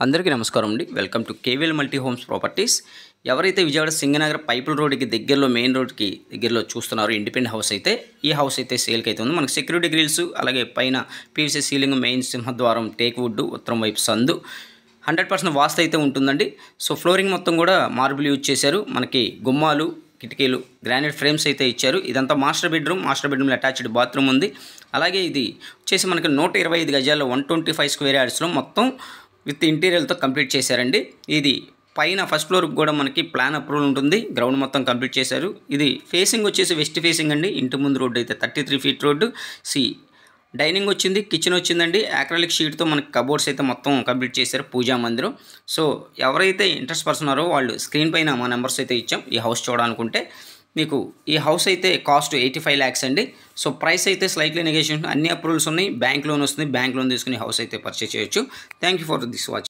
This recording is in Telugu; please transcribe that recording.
అందరికీ నమస్కారం అండి. Welcome to KVL multi homes properties. ఎవరైతే విజయవాడ సింగనగర్ పైపుల్ రోడ్డుకి దగ్గరలో మెయిన్ రోడ్కి దగ్గరలో చూస్తున్నారో ఇండిపెండెంట్ హౌస్ అయితే ఈ హౌస్ అయితే సేల్కి అయితే ఉంది. మనకి సెక్యూరిటీ గ్రిల్స్ అలాగే పైన పీవీసీ సీలింగ్, మెయిన్ సింహద్వారం, టేక్ వుడ్, ఉత్తరం వైపు సందు, 100% వాస్తు అయితే ఉంటుందండి. సో ఫ్లోరింగ్ మొత్తం కూడా మార్బుల్ యూజ్ చేశారు. మనకి గుమ్మాలు, కిటికీలు, గ్రానైట్ ఫ్రేమ్స్ అయితే ఇచ్చారు. ఇదంతా మాస్టర్ బెడ్రూమ్లో అటాచ్డ్ బాత్రూమ్ ఉంది. అలాగే ఇది వచ్చేసి మనకి 125 గజాల్లో 125 స్క్వేర్ యార్డ్స్లో మొత్తం విత్ ఇంటీరియర్తో కంప్లీట్ చేశారండి. ఇది పైన ఫస్ట్ ఫ్లోర్కి కూడా మనకి ప్లాన్ అప్రూవల్ ఉంటుంది. గ్రౌండ్ మొత్తం కంప్లీట్ చేశారు. ఇది ఫేసింగ్ వచ్చేసి వెస్ట్ ఫేసింగ్ అండి. ఇంటి ముందు రోడ్డు అయితే 33 ఫీట్ రోడ్డు. డైనింగ్ వచ్చింది, కిచెన్ వచ్చిందండి. యాక్రిలిక్ షీట్తో మనకి కబోర్డ్స్ అయితే మొత్తం కంప్లీట్ చేశారు, పూజా మందిరం. సో ఎవరైతే ఇంట్రెస్ట్ పర్సన్నారో వాళ్ళు స్క్రీన్ పైన మా నెంబర్స్ అయితే ఇచ్చాం. ఈ హౌస్ చూడాలనుకుంటే మీకు ఈ హౌస్ అయితే కాస్ట్ 85 lakhs అండి. సో ప్రైస్ అయితే స్లైట్లీ నెగోషియేషన్, అన్ని అప్రూవల్స్ ఉన్నాయి. బ్యాంక్ లోన్ వస్తుంది. బ్యాంక్ లోన్ తీసుకుని హౌస్ అయితే పర్చేస్ చేయొచ్చు. Thank you for this watch.